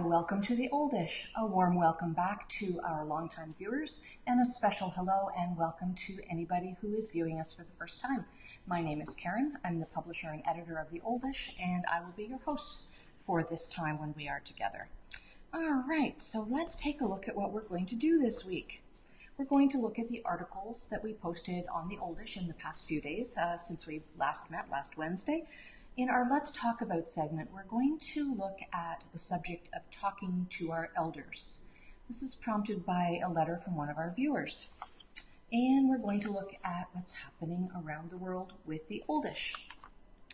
welcome to the Oldish. A warm welcome back to our longtime viewers, and a special hello and welcome to anybody who is viewing us for the first time. My name is Karen. I'm the publisher and editor of the Oldish, and I will be your host for this time when we are together. All right, so let's take a look at what we're going to do this week. We're going to look at the articles that we posted on the Oldish in the past few days since we last met last Wednesday. In our Let's Talk About segment, we're going to look at the subject of talking to our elders. This is prompted by a letter from one of our viewers. And we're going to look at what's happening around the world with the Oldish.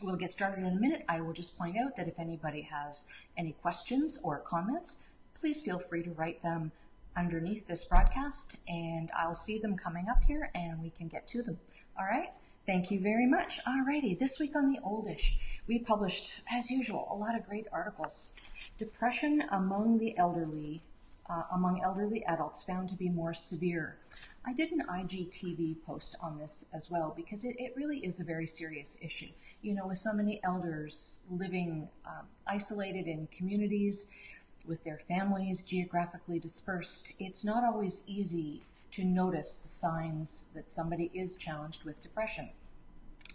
We'll get started in a minute. I will just point out that if anybody has any questions or comments, please feel free to write them underneath this broadcast, and I'll see them coming up here and we can get to them. All right? Thank you very much. Alrighty, this week on the Oldish, we published, as usual, a lot of great articles. Depression among the elderly, among elderly adults found to be more severe. I did an IGTV post on this as well because it really is a very serious issue. You know, with so many elders living isolated in communities with their families geographically dispersed, it's not always easy to notice the signs that somebody is challenged with depression.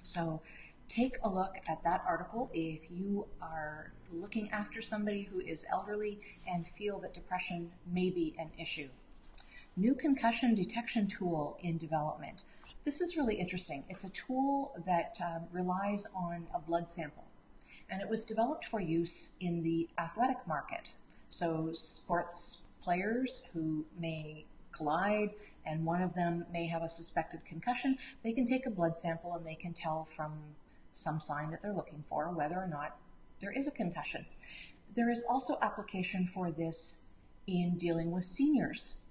So take a look at that article if you are looking after somebody who is elderly and feel that depression may be an issue. New concussion detection tool in development. This is really interesting. It's a tool that relies on a blood sample, and it was developed for use in the athletic market. So sports players who may collide and one of them may have a suspected concussion, they can take a blood sample and they can tell from some sign that they're looking for whether or not there is a concussion. There is also application for this in dealing with seniors.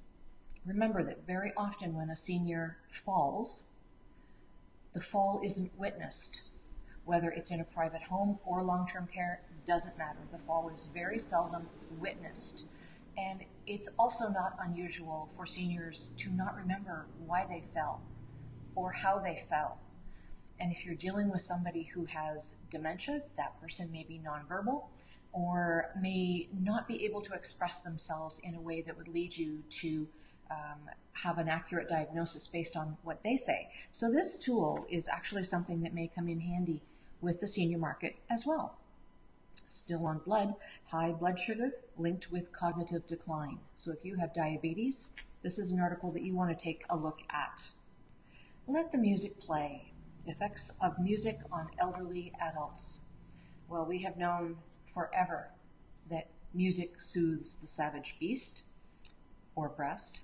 Remember that very often when a senior falls, the fall isn't witnessed. Whether it's in a private home or long-term care, doesn't matter. The fall is very seldom witnessed. And it's also not unusual for seniors to not remember why they fell or how they fell. And if you're dealing with somebody who has dementia, that person may be nonverbal or may not be able to express themselves in a way that would lead you to have an accurate diagnosis based on what they say. So this tool is actually something that may come in handy with the senior market as well. Still on blood, high blood sugar linked with cognitive decline. So if you have diabetes, this is an article that you want to take a look at. Let the music play. Effects of music on elderly adults. Well, we have known forever that music soothes the savage beast or breast.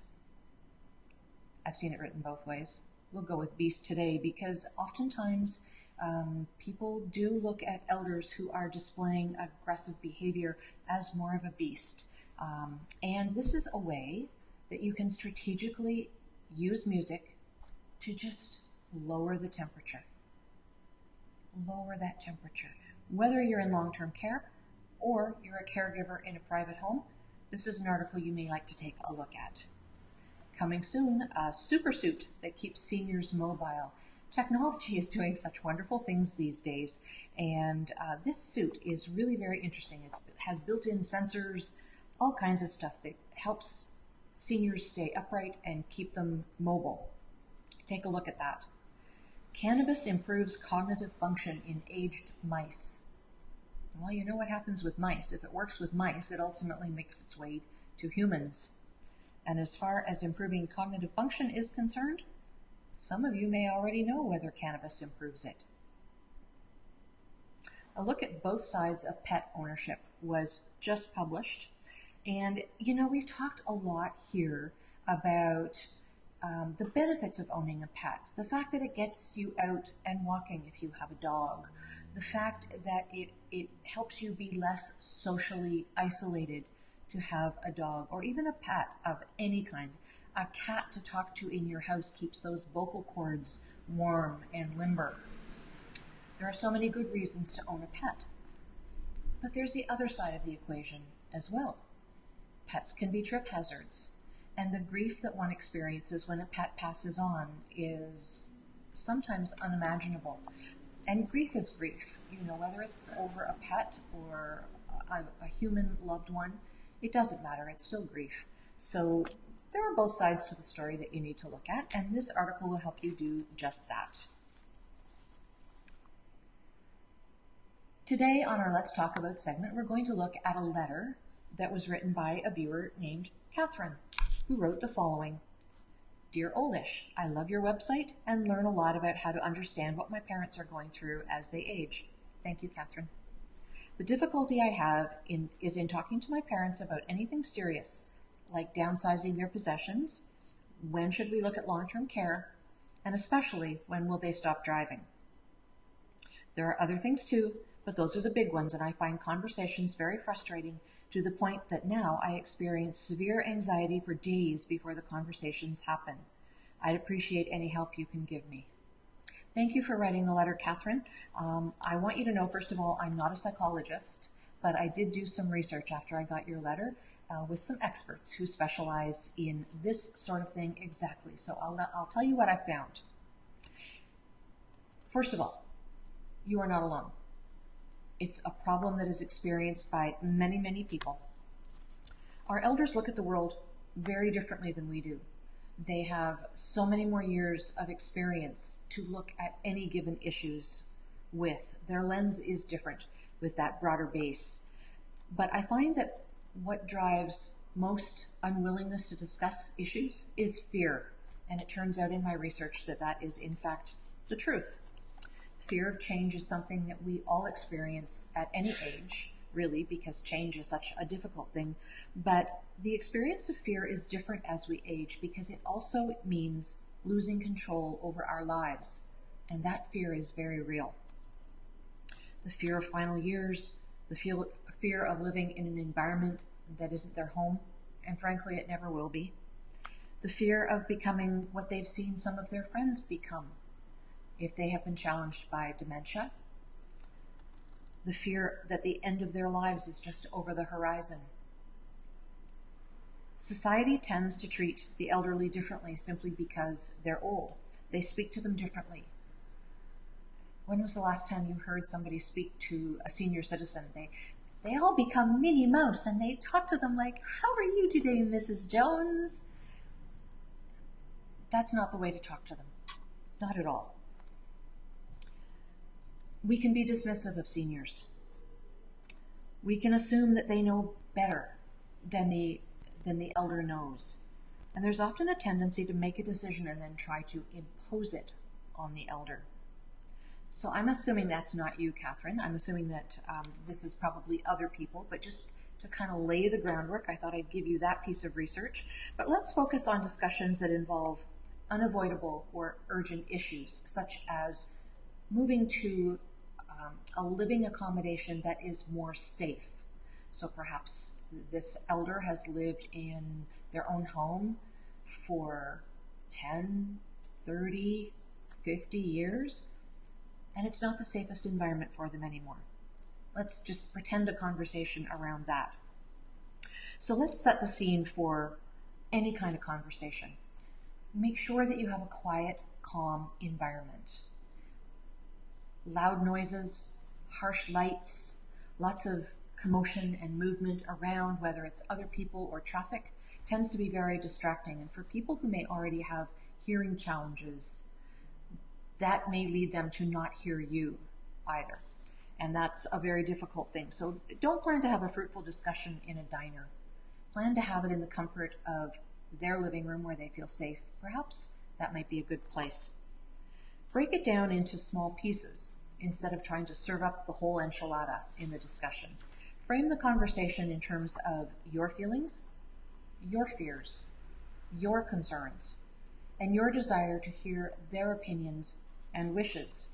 I've seen it written both ways. We'll go with beast today because oftentimes people do look at elders who are displaying aggressive behavior as more of a beast. And this is a way that you can strategically use music to just lower the temperature. Lower that temperature. Whether you're in long-term care or you're a caregiver in a private home, this is an article you may like to take a look at. Coming soon, a super suit that keeps seniors mobile. Technology is doing such wonderful things these days, and this suit is really very interesting. It has built-in sensors, all kinds of stuff that helps seniors stay upright and keep them mobile. Take a look at that. Cannabis improves cognitive function in aged mice. Well, you know what happens with mice. If it works with mice, it ultimately makes its way to humans. And as far as improving cognitive function is concerned, some of you may already know whether cannabis improves it. A look at both sides of pet ownership was just published. And, you know, we've talked a lot here about the benefits of owning a pet. The fact that it gets you out and walking if you have a dog. The fact that it helps you be less socially isolated to have a dog or even a pet of any kind. A cat to talk to in your house keeps those vocal cords warm and limber. There are so many good reasons to own a pet. But there's the other side of the equation as well. Pets can be trip hazards, and the grief that one experiences when a pet passes on is sometimes unimaginable. And grief is grief, you know, whether it's over a pet or a human loved one. it doesn't matter, it's still grief. So there are both sides to the story that you need to look at, and this article will help you do just that. Today on our Let's Talk About segment, we're going to look at a letter that was written by a viewer named Catherine, who wrote the following. Dear Oldish, I love your website and learn a lot about how to understand what my parents are going through as they age. Thank you, Catherine. The difficulty I have is in talking to my parents about anything serious, like downsizing their possessions, when should we look at long-term care, and especially when will they stop driving. There are other things too, but those are the big ones, and I find conversations very frustrating to the point that now I experience severe anxiety for days before the conversations happen. I'd appreciate any help you can give me. Thank you for writing the letter, Catherine. I want you to know, first of all, I'm not a psychologist, but I did do some research after I got your letter with some experts who specialize in this sort of thing exactly. So I'll tell you what I found. First of all, you are not alone. It's a problem that is experienced by many, many people. Our elders look at the world very differently than we do. They have so many more years of experience to look at any given issues with. Their lens is different with that broader base. But I find that what drives most unwillingness to discuss issues is fear. And it turns out in my research that that is in fact the truth. Fear of change is something that we all experience at any age, really, because change is such a difficult thing. But the experience of fear is different as we age because it also means losing control over our lives. And that fear is very real. The fear of final years, the fear of living in an environment that isn't their home, and frankly, it never will be. The fear of becoming what they've seen some of their friends become if they have been challenged by dementia. The fear that the end of their lives is just over the horizon. Society tends to treat the elderly differently simply because they're old. They speak to them differently. When was the last time you heard somebody speak to a senior citizen? They all become Minnie Mouse and they talk to them like, "How are you today, Mrs. Jones?" That's not the way to talk to them. Not at all. We can be dismissive of seniors. We can assume that they know better than the elder knows. And there's often a tendency to make a decision and then try to impose it on the elder. So I'm assuming that's not you, Catherine. I'm assuming that this is probably other people, but just to kind of lay the groundwork, I thought I'd give you that piece of research. But let's focus on discussions that involve unavoidable or urgent issues, such as moving to a living accommodation that is more safe. So perhaps this elder has lived in their own home for 10, 30, 50 years, and it's not the safest environment for them anymore. Let's just pretend a conversation around that. So let's set the scene for any kind of conversation. Make sure that you have a quiet, calm environment. Loud noises, harsh lights, lots of commotion and movement around, whether it's other people or traffic, tends to be very distracting. And for people who may already have hearing challenges, that may lead them to not hear you either. And that's a very difficult thing. So don't plan to have a fruitful discussion in a diner. Plan to have it in the comfort of their living room where they feel safe. Perhaps that might be a good place. Break it down into small pieces instead of trying to serve up the whole enchilada in the discussion. Frame the conversation in terms of your feelings, your fears, your concerns, and your desire to hear their opinions and wishes.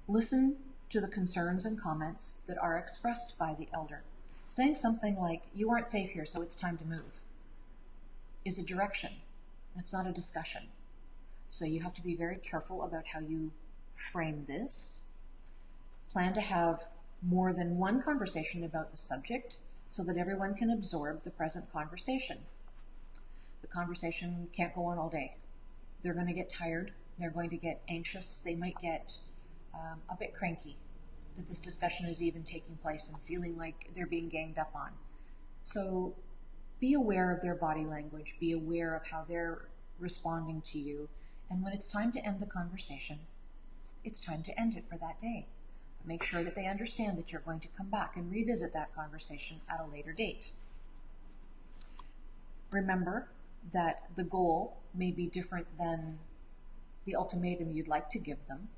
Listen to the concerns and comments that are expressed by the elder. Saying something like, "You aren't safe here, so it's time to move," is a direction. It's not a discussion. So you have to be very careful about how you frame this. Plan to have more than one conversation about the subject so that everyone can absorb the present conversation. The conversation can't go on all day. They're going to get tired. They're going to get anxious. They might get a bit cranky. that this discussion is even taking place and feeling like they're being ganged up on. So be aware of their body language, be aware of how they're responding to you, and when it's time to end the conversation, it's time to end it for that day. But make sure that they understand that you're going to come back and revisit that conversation at a later date. Remember that the goal may be different than the ultimatum you'd like to give them.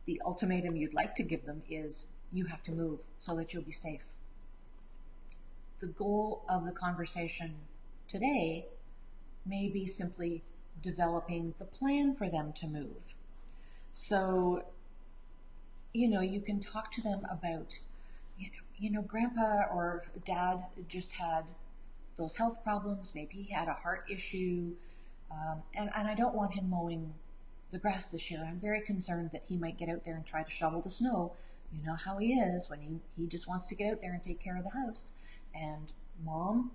The ultimatum you'd like to give them is you have to move so that you'll be safe. The goal of the conversation today may be simply developing the plan for them to move. So, you can talk to them about, grandpa or dad just had those health problems. Maybe he had a heart issue. And I don't want him mowing the grass this year. I'm very concerned that he might get out there and try to shovel the snow. You know how he is when he just wants to get out there and take care of the house. And Mom,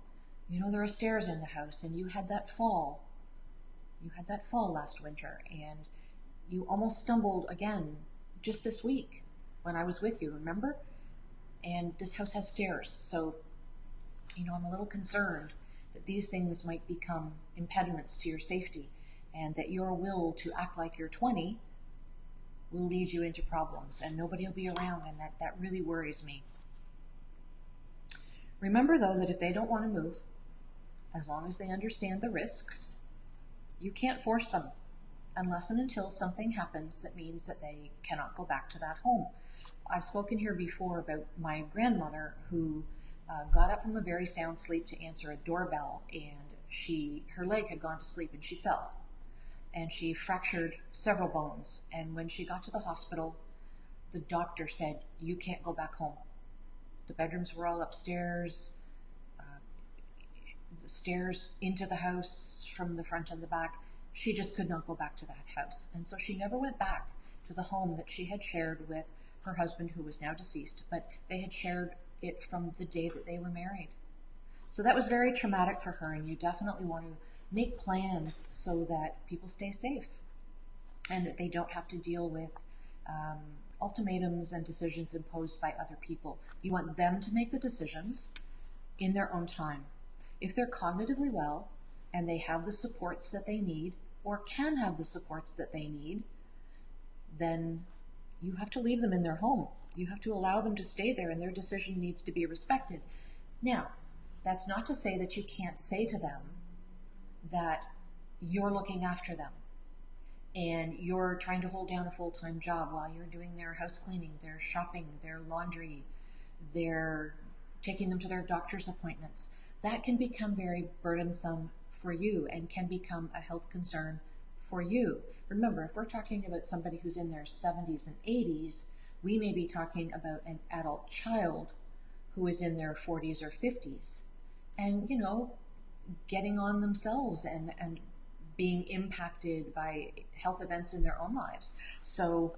there are stairs in the house, and you had that fall. You had that fall last winter, and you almost stumbled again just this week when I was with you, remember? And this house has stairs, so, I'm a little concerned that these things might become impediments to your safety, and that your will to act like you're 20 will lead you into problems, and nobody will be around, and that really worries me. Remember, though, that if they don't want to move, as long as they understand the risks, you can't force them unless and until something happens that means that they cannot go back to that home. I've spoken here before about my grandmother who got up from a very sound sleep to answer a doorbell, and her leg had gone to sleep and she fell. And she fractured several bones. And when she got to the hospital, the doctor said, "You can't go back home." The bedrooms were all upstairs, the stairs into the house from the front and the back. She just could not go back to that house. And so she never went back to the home that she had shared with her husband, who was now deceased, but they had shared it from the day that they were married. So that was very traumatic for her, and you definitely want to make plans so that people stay safe and that they don't have to deal with ultimatums and decisions imposed by other people. You want them to make the decisions in their own time. If they're cognitively well and they have the supports that they need, or can have the supports that they need, then you have to leave them in their home. You have to allow them to stay there, and their decision needs to be respected. Now, that's not to say that you can't say to them that you're looking after them and you're trying to hold down a full-time job while you're doing their house cleaning, their shopping, their laundry, their taking them to their doctor's appointments. That can become very burdensome for you and can become a health concern for you. Remember, if we're talking about somebody who's in their 70s and 80s, we may be talking about an adult child who is in their 40s or 50s and, getting on themselves and being impacted by health events in their own lives. So,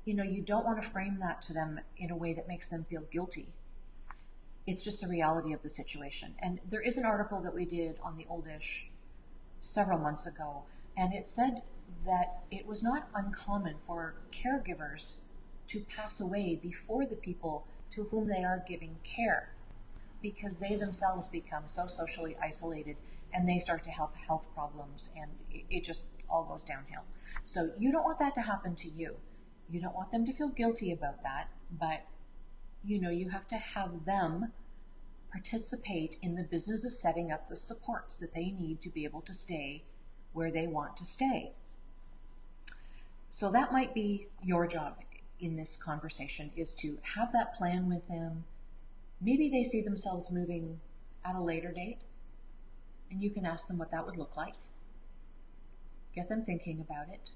you don't want to frame that to them in a way that makes them feel guilty. It's just the reality of the situation. And there is an article that we did on the Oldish several months ago, and it said that it was not uncommon for caregivers to pass away before the people to whom they are giving care, because they themselves become so socially isolated and they start to have health problems, and it just all goes downhill. So you don't want that to happen to you. You don't want them to feel guilty about that, but you have to have them participate in the business of setting up the supports that they need to be able to stay where they want to stay. So that might be your job in this conversation, is to have that plan with them. Maybe they see themselves moving at a later date, and you can ask them what that would look like. Get them thinking about it.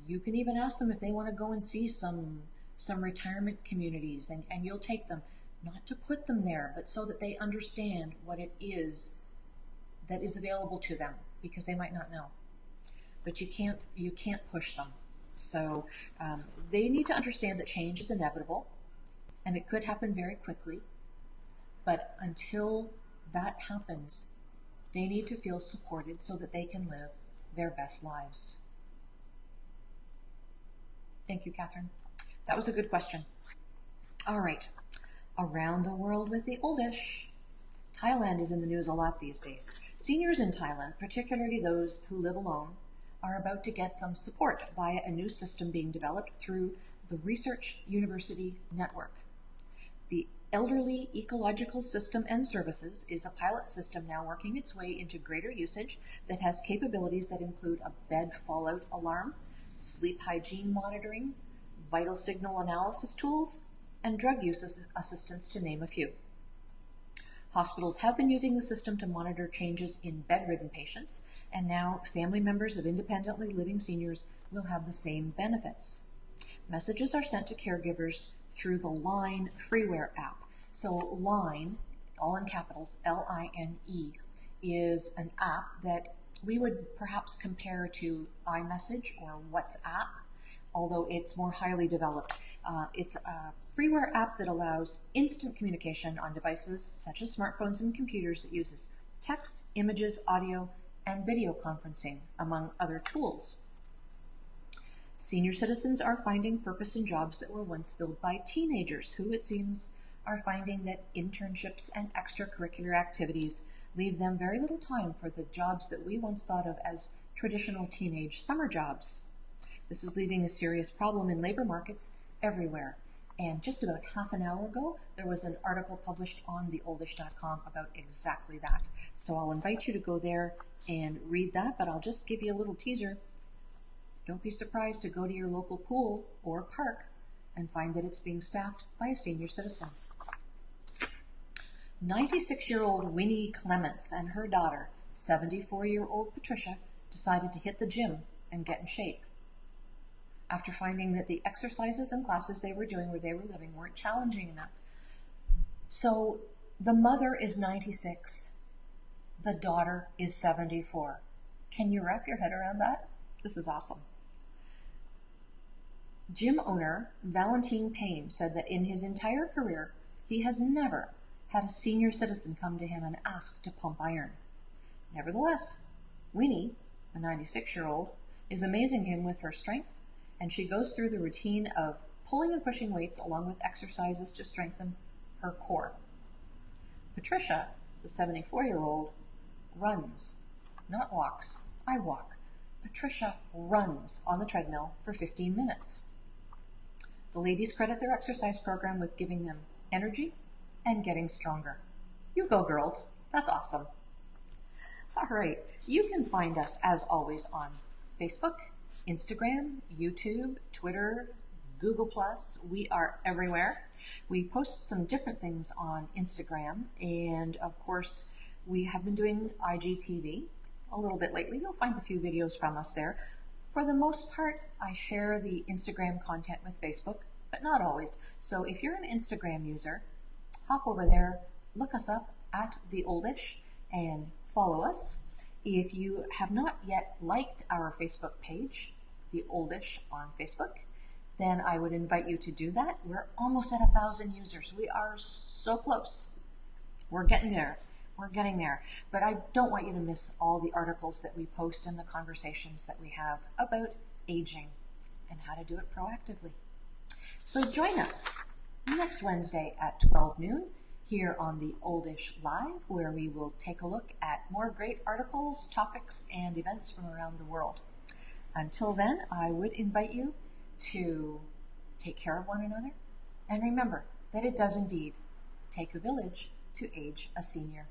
You can even ask them if they want to go and see some retirement communities, and you'll take them, not to put them there, but so that they understand what it is that is available to them, because they might not know. But you can't push them. So they need to understand that change is inevitable, and it could happen very quickly. But until that happens, they need to feel supported so that they can live their best lives. Thank you, Catherine. That was a good question. All right. Around the world with the oldish. Thailand is in the news a lot these days. Seniors in Thailand, particularly those who live alone, are about to get some support via a new system being developed through the Research University Network. The Elderly Ecological System and Services is a pilot system now working its way into greater usage that has capabilities that include a bed fallout alarm, sleep hygiene monitoring, vital signal analysis tools, and drug use assistance, to name a few. Hospitals have been using the system to monitor changes in bedridden patients, and now family members of independently living seniors will have the same benefits. Messages are sent to caregivers through the Line freeware app. So Line, all in capitals, Line, is an app that we would perhaps compare to iMessage or WhatsApp, although it's more highly developed. It's a freeware app that allows instant communication on devices such as smartphones and computers that uses text, images, audio, and video conferencing, among other tools. Senior citizens are finding purpose in jobs that were once filled by teenagers, who, it seems, are finding that internships and extracurricular activities leave them very little time for the jobs that we once thought of as traditional teenage summer jobs. This is leaving a serious problem in labor markets everywhere. And just about half an hour ago, there was an article published on theoldish.com about exactly that. So I'll invite you to go there and read that, but I'll just give you a little teaser. Don't be surprised to go to your local pool or park and find that it's being staffed by a senior citizen. 96-year-old Winnie Clements and her daughter, 74-year-old Patricia, decided to hit the gym and get in shape, after finding that the exercises and classes they were doing where they were living weren't challenging enough. So the mother is 96, the daughter is 74. Can you wrap your head around that? This is awesome. Gym owner Valentine Payne said that in his entire career, he has never had a senior citizen come to him and ask to pump iron. Nevertheless, Winnie, a 96-year-old, is amazing him with her strength, and she goes through the routine of pulling and pushing weights along with exercises to strengthen her core. Patricia, the 74-year-old, runs, not walks. I walk. Patricia runs on the treadmill for 15 minutes. The ladies credit their exercise program with giving them energy and getting stronger. You go, girls. That's awesome. All right. You can find us, as always, on Facebook, Instagram, YouTube, Twitter, Google+. We are everywhere. We post some different things on Instagram, and of course, we have been doing IGTV a little bit lately. You'll find a few videos from us there. For the most part, I share the Instagram content with Facebook, but not always. So if you're an Instagram user, hop over there, look us up at The Oldish, and follow us. If you have not yet liked our Facebook page, The Oldish on Facebook, then I would invite you to do that. We're almost at 1,000 users. We are so close. We're getting there. We're getting there. But I don't want you to miss all the articles that we post and the conversations that we have about aging and how to do it proactively. So join us next Wednesday at 12 noon here on the Oldish Live, where we will take a look at more great articles, topics, and events from around the world. Until then, I would invite you to take care of one another, and remember that it does indeed take a village to age a senior.